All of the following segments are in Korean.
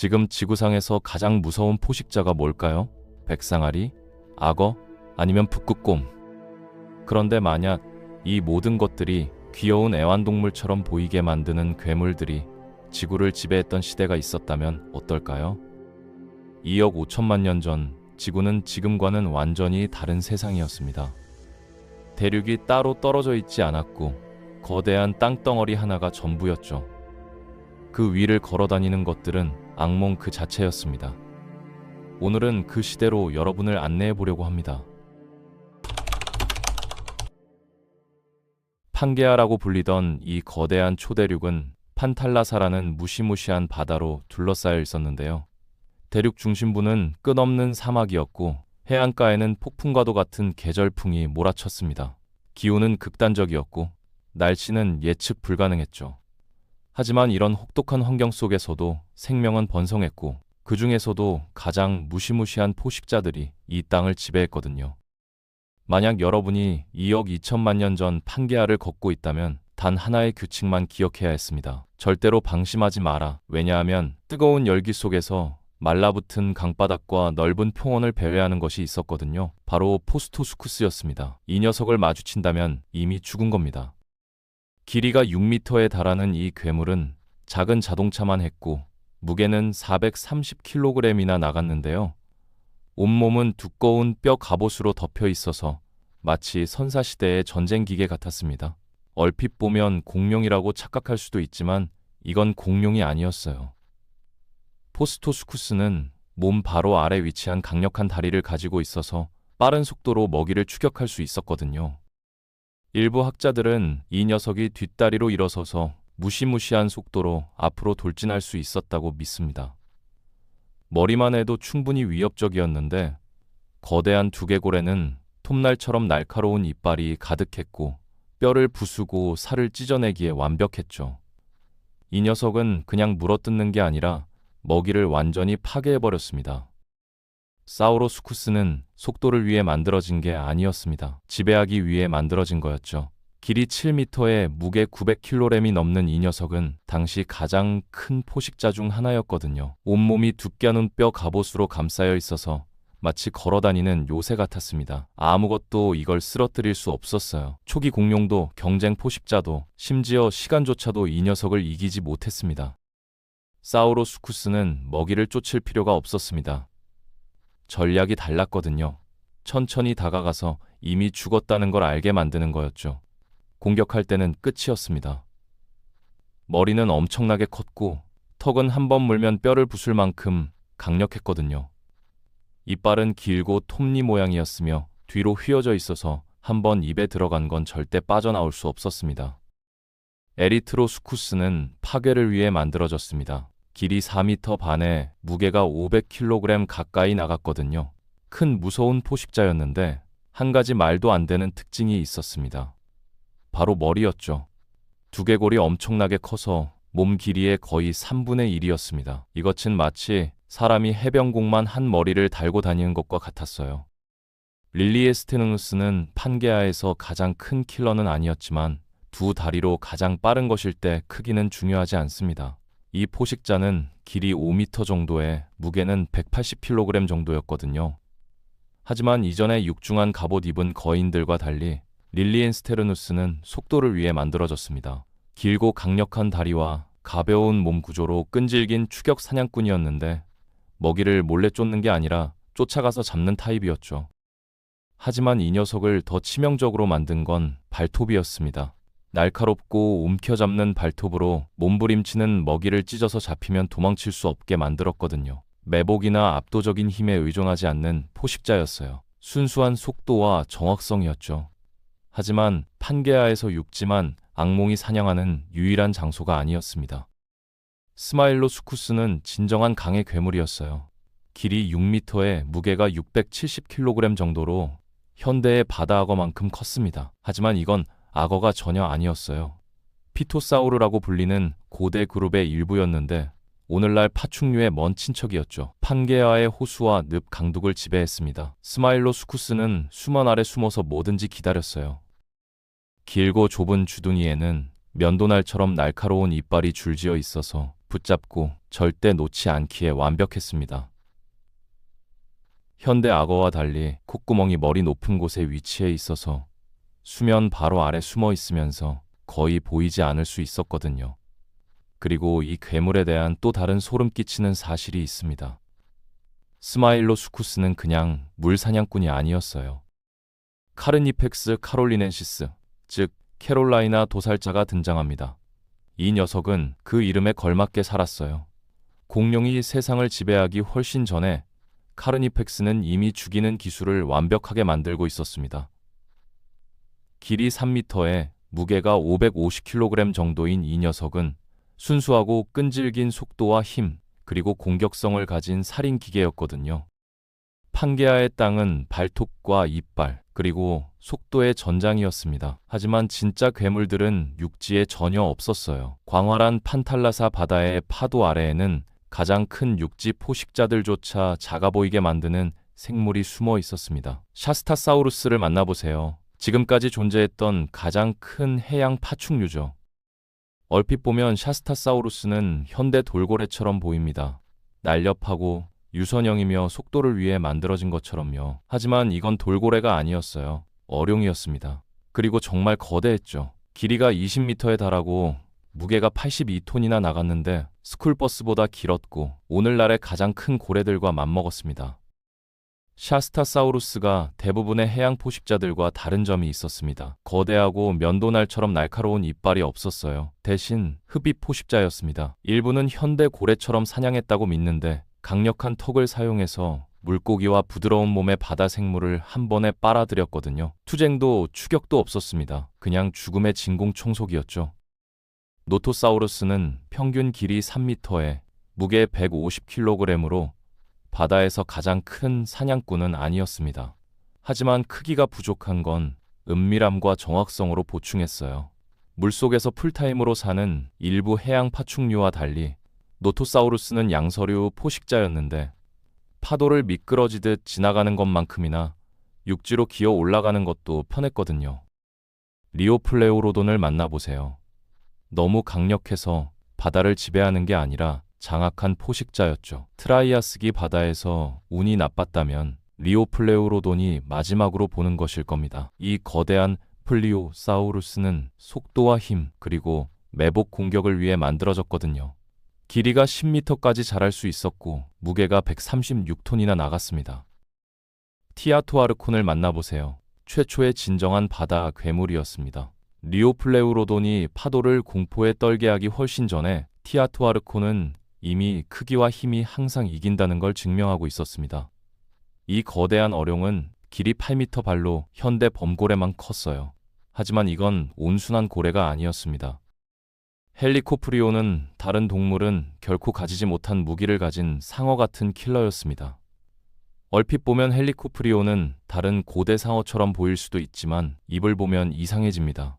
지금 지구상에서 가장 무서운 포식자가 뭘까요? 백상아리? 악어? 아니면 북극곰? 그런데 만약 이 모든 것들이 귀여운 애완동물처럼 보이게 만드는 괴물들이 지구를 지배했던 시대가 있었다면 어떨까요? 2억 5천만 년 전 지구는 지금과는 완전히 다른 세상이었습니다. 대륙이 따로 떨어져 있지 않았고 거대한 땅덩어리 하나가 전부였죠. 그 위를 걸어다니는 것들은 악몽 그 자체였습니다. 오늘은 그 시대로 여러분을 안내해 보려고 합니다. 판게아라고 불리던 이 거대한 초대륙은 판탈라사라는 무시무시한 바다로 둘러싸여 있었는데요. 대륙 중심부는 끝없는 사막이었고 해안가에는 폭풍과도 같은 계절풍이 몰아쳤습니다. 기온은 극단적이었고 날씨는 예측 불가능했죠. 하지만 이런 혹독한 환경 속에서도 생명은 번성했고 그 중에서도 가장 무시무시한 포식자들이 이 땅을 지배했거든요. 만약 여러분이 2억 2천만 년 전 판게아를 걷고 있다면 단 하나의 규칙만 기억해야 했습니다. 절대로 방심하지 마라. 왜냐하면 뜨거운 열기 속에서 말라붙은 강바닥과 넓은 평원을 배회하는 것이 있었거든요. 바로 포스토스쿠스였습니다. 이 녀석을 마주친다면 이미 죽은 겁니다. 길이가 6m에 달하는 이 괴물은 작은 자동차만 했고 무게는 430kg이나 나갔는데요. 온몸은 두꺼운 뼈 갑옷으로 덮여 있어서 마치 선사시대의 전쟁기계 같았습니다. 얼핏 보면 공룡이라고 착각할 수도 있지만 이건 공룡이 아니었어요. 포스토스쿠스는 몸 바로 아래 위치한 강력한 다리를 가지고 있어서 빠른 속도로 먹이를 추격할 수 있었거든요. 일부 학자들은 이 녀석이 뒷다리로 일어서서 무시무시한 속도로 앞으로 돌진할 수 있었다고 믿습니다. 머리만 해도 충분히 위협적이었는데 거대한 두개골에는 톱날처럼 날카로운 이빨이 가득했고 뼈를 부수고 살을 찢어내기에 완벽했죠. 이 녀석은 그냥 물어뜯는 게 아니라 먹이를 완전히 파괴해버렸습니다. 사우로스쿠스는 속도를 위해 만들어진 게 아니었습니다. 지배하기 위해 만들어진 거였죠. 길이 7m에 무게 900kg이 넘는 이 녀석은 당시 가장 큰 포식자 중 하나였거든요. 온몸이 두께는 뼈 갑옷으로 감싸여 있어서 마치 걸어다니는 요새 같았습니다. 아무것도 이걸 쓰러뜨릴 수 없었어요. 초기 공룡도 경쟁 포식자도 심지어 시간조차도 이 녀석을 이기지 못했습니다. 사우로스쿠스는 먹이를 쫓을 필요가 없었습니다. 전략이 달랐거든요. 천천히 다가가서 이미 죽었다는 걸 알게 만드는 거였죠. 공격할 때는 끝이었습니다. 머리는 엄청나게 컸고 턱은 한 번 물면 뼈를 부술 만큼 강력했거든요. 이빨은 길고 톱니 모양이었으며 뒤로 휘어져 있어서 한 번 입에 들어간 건 절대 빠져나올 수 없었습니다. 에리트로스쿠스는 파괴를 위해 만들어졌습니다. 길이 4m 반에 무게가 500kg 가까이 나갔거든요. 큰 무서운 포식자였는데 한 가지 말도 안 되는 특징이 있었습니다. 바로 머리였죠. 두개골이 엄청나게 커서 몸 길이의 거의 3분의 1이었습니다. 이것은 마치 사람이 해병공만 한 머리를 달고 다니는 것과 같았어요. 릴리에스테르누스는 판게아에서 가장 큰 킬러는 아니었지만 두 다리로 가장 빠른 것일 때 크기는 중요하지 않습니다. 이 포식자는 길이 5m 정도에 무게는 180kg 정도였거든요. 하지만 이전에 육중한 갑옷 입은 거인들과 달리 릴리엔스테르누스는 속도를 위해 만들어졌습니다. 길고 강력한 다리와 가벼운 몸 구조로 끈질긴 추격 사냥꾼이었는데 먹이를 몰래 쫓는 게 아니라 쫓아가서 잡는 타입이었죠. 하지만 이 녀석을 더 치명적으로 만든 건 발톱이었습니다. 날카롭고 움켜잡는 발톱으로 몸부림치는 먹이를 찢어서 잡히면 도망칠 수 없게 만들었거든요. 매복이나 압도적인 힘에 의존하지 않는 포식자였어요. 순수한 속도와 정확성이었죠. 하지만 판게아에서 육지만 악몽이 사냥하는 유일한 장소가 아니었습니다. 스마일로스쿠스는 진정한 강의 괴물이었어요. 길이 6m에 무게가 670kg 정도로 현대의 바다악어만큼 컸습니다. 하지만 이건 악어가 전혀 아니었어요. 피토사우르라고 불리는 고대 그룹의 일부였는데 오늘날 파충류의 먼 친척이었죠. 판게아의 호수와 늪 강둑을 지배했습니다. 스마일로스쿠스는 수면 아래 숨어서 뭐든지 기다렸어요. 길고 좁은 주둥이에는 면도날처럼 날카로운 이빨이 줄지어 있어서 붙잡고 절대 놓지 않기에 완벽했습니다. 현대 악어와 달리 콧구멍이 머리 높은 곳에 위치해 있어서 수면 바로 아래 숨어 있으면서 거의 보이지 않을 수 있었거든요. 그리고 이 괴물에 대한 또 다른 소름 끼치는 사실이 있습니다. 스마일로수쿠스는 그냥 물사냥꾼이 아니었어요. 카르니펙스 카롤리넨시스, 즉 캐롤라이나 도살자가 등장합니다. 이 녀석은 그 이름에 걸맞게 살았어요. 공룡이 세상을 지배하기 훨씬 전에 카르니펙스는 이미 죽이는 기술을 완벽하게 만들고 있었습니다. 길이 3m에 무게가 550kg 정도인 이 녀석은 순수하고 끈질긴 속도와 힘, 그리고 공격성을 가진 살인 기계였거든요. 판게아의 땅은 발톱과 이빨, 그리고 속도의 전장이었습니다. 하지만 진짜 괴물들은 육지에 전혀 없었어요. 광활한 판탈라사 바다의 파도 아래에는 가장 큰 육지 포식자들조차 작아 보이게 만드는 생물이 숨어 있었습니다. 샤스타사우루스를 만나보세요. 지금까지 존재했던 가장 큰 해양 파충류죠. 얼핏 보면 샤스타사우루스는 현대 돌고래처럼 보입니다. 날렵하고 유선형이며 속도를 위해 만들어진 것처럼요. 하지만 이건 돌고래가 아니었어요. 어룡이었습니다. 그리고 정말 거대했죠. 길이가 20m에 달하고 무게가 82톤이나 나갔는데 스쿨버스보다 길었고 오늘날의 가장 큰 고래들과 맞먹었습니다. 샤스타사우루스가 대부분의 해양 포식자들과 다른 점이 있었습니다. 거대하고 면도날처럼 날카로운 이빨이 없었어요. 대신 흡입 포식자였습니다. 일부는 현대 고래처럼 사냥했다고 믿는데 강력한 턱을 사용해서 물고기와 부드러운 몸의 바다 생물을 한 번에 빨아들였거든요. 투쟁도 추격도 없었습니다. 그냥 죽음의 진공청소기였죠. 노토사우루스는 평균 길이 3m에 무게 150kg으로 바다에서 가장 큰 사냥꾼은 아니었습니다. 하지만 크기가 부족한 건 은밀함과 정확성으로 보충했어요. 물속에서 풀타임으로 사는 일부 해양 파충류와 달리 노토사우루스는 양서류 포식자였는데 파도를 미끄러지듯 지나가는 것만큼이나 육지로 기어 올라가는 것도 편했거든요. 리오플레우로돈을 만나보세요. 너무 강력해서 바다를 지배하는 게 아니라 장악한 포식자였죠. 트라이아스기 바다에서 운이 나빴다면 리오플레우로돈이 마지막으로 보는 것일 겁니다. 이 거대한 플리오사우루스는 속도와 힘, 그리고 매복 공격을 위해 만들어졌거든요. 길이가 10m까지 자랄 수 있었고 무게가 136톤이나 나갔습니다. 티아토아르콘을 만나보세요. 최초의 진정한 바다 괴물이었습니다. 리오플레우로돈이 파도를 공포에 떨게 하기 훨씬 전에 티아토아르콘은 이미 크기와 힘이 항상 이긴다는 걸 증명하고 있었습니다. 이 거대한 어룡은 길이 8m 발로 현대 범고래만 컸어요. 하지만 이건 온순한 고래가 아니었습니다. 헬리코프리온은 다른 동물은 결코 가지지 못한 무기를 가진 상어 같은 킬러였습니다. 얼핏 보면 헬리코프리온은 다른 고대 상어처럼 보일 수도 있지만 입을 보면 이상해집니다.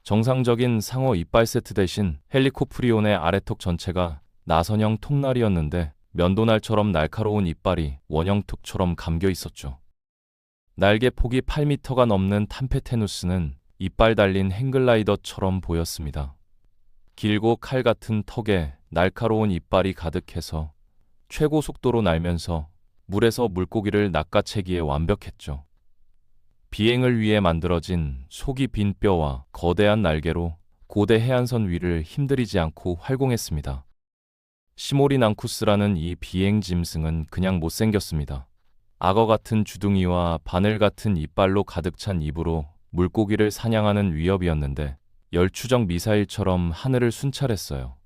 정상적인 상어 이빨 세트 대신 헬리코프리온의 아래턱 전체가 나선형 통날이었는데 면도날처럼 날카로운 이빨이 원형턱처럼 감겨 있었죠. 날개 폭이 8m가 넘는 탐페테누스는 이빨 달린 행글라이더처럼 보였습니다. 길고 칼 같은 턱에 날카로운 이빨이 가득해서 최고 속도로 날면서 물에서 물고기를 낚아채기에 완벽했죠. 비행을 위해 만들어진 속이 빈 뼈와 거대한 날개로 고대 해안선 위를 힘들이지 않고 활공했습니다. 시모리난쿠스라는 이 비행 짐승은 그냥 못생겼습니다. 악어 같은 주둥이와 바늘 같은 이빨로 가득 찬 입으로 물고기를 사냥하는 위협이었는데 열추적 미사일처럼 하늘을 순찰했어요.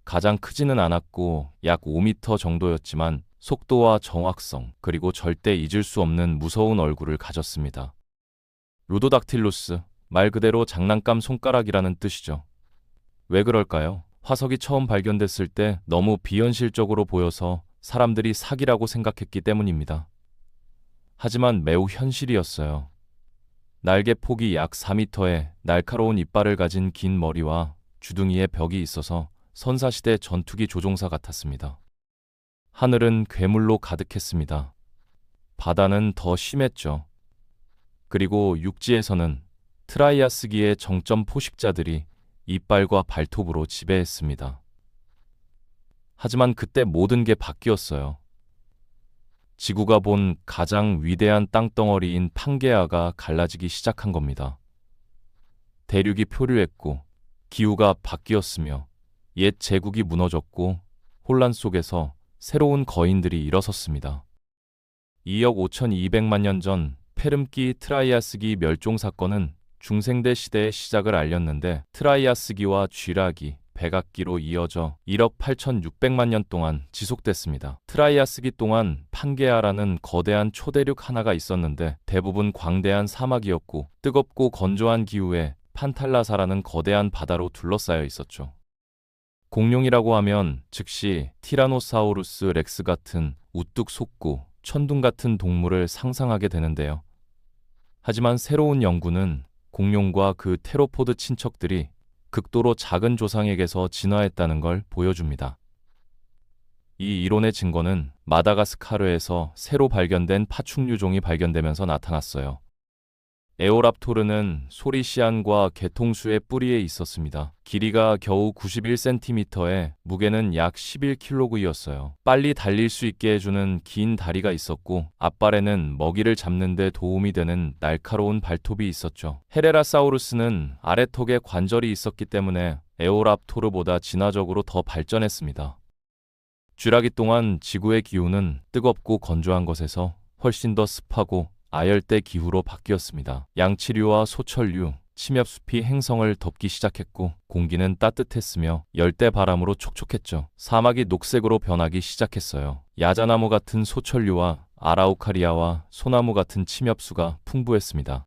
가장 크지는 않았고 약 5m 정도였지만 속도와 정확성, 그리고 절대 잊을 수 없는 무서운 얼굴을 가졌습니다. 루도닥틸루스, 말 그대로 장난감 손가락이라는 뜻이죠. 왜 그럴까요? 화석이 처음 발견됐을 때 너무 비현실적으로 보여서 사람들이 사기라고 생각했기 때문입니다. 하지만 매우 현실이었어요. 날개 폭이 약 4m에 날카로운 이빨을 가진 긴 머리와 주둥이에 벽이 있어서 선사시대 전투기 조종사 같았습니다. 하늘은 괴물로 가득했습니다. 바다는 더 심했죠. 그리고 육지에서는 트라이아스기의 정점 포식자들이 이빨과 발톱으로 지배했습니다. 하지만 그때 모든 게 바뀌었어요. 지구가 본 가장 위대한 땅덩어리인 판게아가 갈라지기 시작한 겁니다. 대륙이 표류했고 기후가 바뀌었으며 옛 제국이 무너졌고 혼란 속에서 새로운 거인들이 일어섰습니다. 2억 5,200만 년 전 페름키 트라이아스기 멸종 사건은 중생대 시대의 시작을 알렸는데 트라이아스기와 쥐라기, 백악기로 이어져 1억 8,600만 년 동안 지속됐습니다. 트라이아스기 동안 판게아라는 거대한 초대륙 하나가 있었는데 대부분 광대한 사막이었고 뜨겁고 건조한 기후에 판탈라사라는 거대한 바다로 둘러싸여 있었죠. 공룡이라고 하면 즉시 티라노사우루스 렉스 같은 우뚝 솟고 천둥 같은 동물을 상상하게 되는데요. 하지만 새로운 연구는 공룡과 그 테로포드 친척들이 극도로 작은 조상에게서 진화했다는 걸 보여줍니다. 이 이론의 증거는 마다가스카르에서 새로 발견된 파충류종이 발견되면서 나타났어요. 에오랍토르는 소리시안과 개통수의 뿌리에 있었습니다. 길이가 겨우 91cm에 무게는 약 11kg이었어요. 빨리 달릴 수 있게 해주는 긴 다리가 있었고 앞발에는 먹이를 잡는 데 도움이 되는 날카로운 발톱이 있었죠. 헤레라사우루스는 아래턱에 관절이 있었기 때문에 에오랍토르보다 진화적으로 더 발전했습니다. 쥐라기 동안 지구의 기후는 뜨겁고 건조한 것에서 훨씬 더 습하고 아열대 기후로 바뀌었습니다. 양치류와 소철류, 침엽숲이 행성을 덮기 시작했고 공기는 따뜻했으며 열대 바람으로 촉촉했죠. 사막이 녹색으로 변하기 시작했어요. 야자나무 같은 소철류와 아라우카리아와 소나무 같은 침엽수가 풍부했습니다.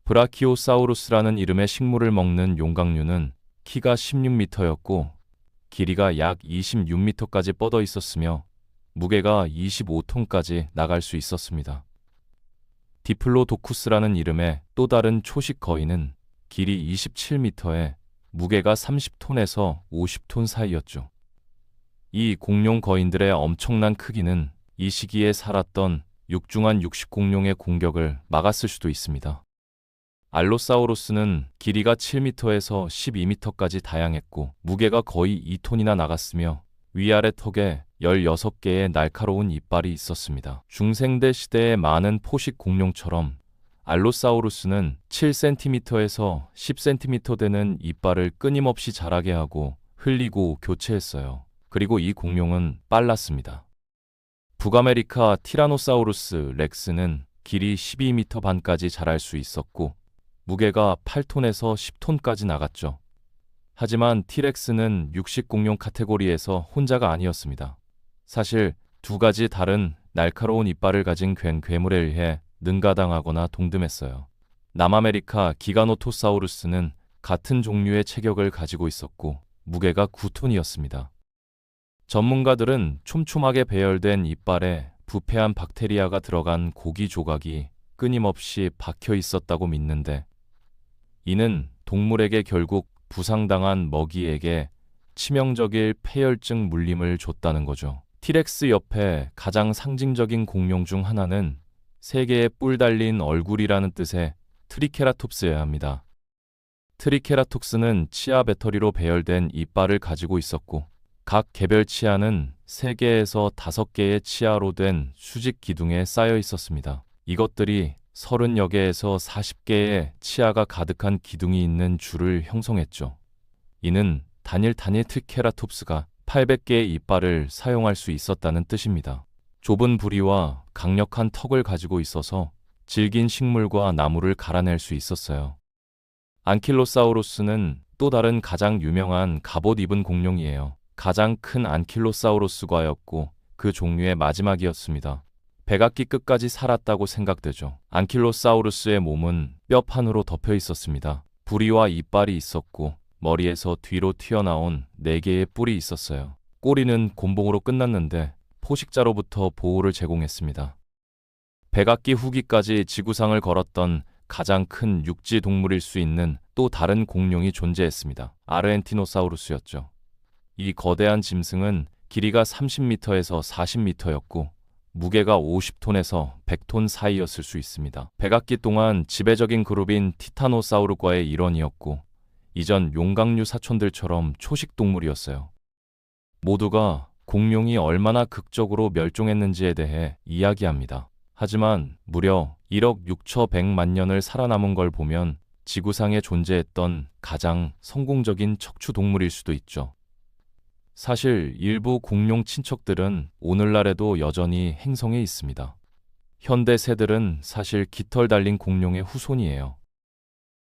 브라키오사우루스라는 이름의 식물을 먹는 용각류는 키가 16m였고 길이가 약 26m까지 뻗어 있었으며 무게가 25톤까지 나갈 수 있었습니다. 디플로도쿠스라는 이름의 또 다른 초식 거인은 길이 27m에 무게가 30톤에서 50톤 사이였죠. 이 공룡 거인들의 엄청난 크기는 이 시기에 살았던 육중한 육식공룡의 공격을 막았을 수도 있습니다. 알로사우루스는 길이가 7m에서 12m까지 다양했고 무게가 거의 2톤이나 나갔으며 위아래 턱에 16개의 날카로운 이빨이 있었습니다. 중생대 시대의 많은 포식 공룡처럼 알로사우루스는 7cm에서 10cm 되는 이빨을 끊임없이 자라게 하고 흘리고 교체했어요. 그리고 이 공룡은 빨랐습니다. 북아메리카 티라노사우루스 렉스는 길이 12m 반까지 자랄 수 있었고 무게가 8톤에서 10톤까지 나갔죠. 하지만 티렉스는 육식공룡 카테고리에서 혼자가 아니었습니다. 사실 두 가지 다른 날카로운 이빨을 가진 괴물에 의해 능가당하거나 동듬했어요. 남아메리카 기가노토사우루스는 같은 종류의 체격을 가지고 있었고 무게가 9톤이었습니다. 전문가들은 촘촘하게 배열된 이빨에 부패한 박테리아가 들어간 고기 조각이 끊임없이 박혀 있었다고 믿는데 이는 동물에게 결국 부상당한 먹이에게 치명적일 폐혈증 물림을 줬다는 거죠. 티렉스 옆에 가장 상징적인 공룡 중 하나는 세 개의 뿔 달린 얼굴이라는 뜻의 트리케라톱스여야 합니다. 트리케라톱스는 치아 배터리로 배열된 이빨을 가지고 있었고 각 개별 치아는 3개에서 5개의 치아로 된 수직 기둥에 쌓여 있었습니다. 이것들이 30여 개에서 40개의 치아가 가득한 기둥이 있는 줄을 형성했죠. 이는 단일 트리케라톱스가 800개의 이빨을 사용할 수 있었다는 뜻입니다. 좁은 부리와 강력한 턱을 가지고 있어서 질긴 식물과 나무를 갈아낼 수 있었어요. 안킬로사우루스는 또 다른 가장 유명한 갑옷 입은 공룡이에요. 가장 큰 안킬로사우루스과였고 그 종류의 마지막이었습니다. 백악기 끝까지 살았다고 생각되죠. 안킬로사우루스의 몸은 뼈판으로 덮여 있었습니다. 부리와 이빨이 있었고 머리에서 뒤로 튀어나온 4개의 뿔이 있었어요. 꼬리는 곤봉으로 끝났는데 포식자로부터 보호를 제공했습니다. 백악기 후기까지 지구상을 걸었던 가장 큰 육지 동물일 수 있는 또 다른 공룡이 존재했습니다. 아르헨티노사우루스였죠. 이 거대한 짐승은 길이가 30m에서 40m였고 무게가 50톤에서 100톤 사이였을 수 있습니다. 백악기 동안 지배적인 그룹인 티타노사우루과의 일원이었고 이전 용각류 사촌들처럼 초식 동물이었어요. 모두가 공룡이 얼마나 극적으로 멸종했는지에 대해 이야기합니다. 하지만 무려 1억 6,100만 년을 살아남은 걸 보면 지구상에 존재했던 가장 성공적인 척추 동물일 수도 있죠. 사실 일부 공룡 친척들은 오늘날에도 여전히 행성에 있습니다. 현대 새들은 사실 깃털 달린 공룡의 후손이에요.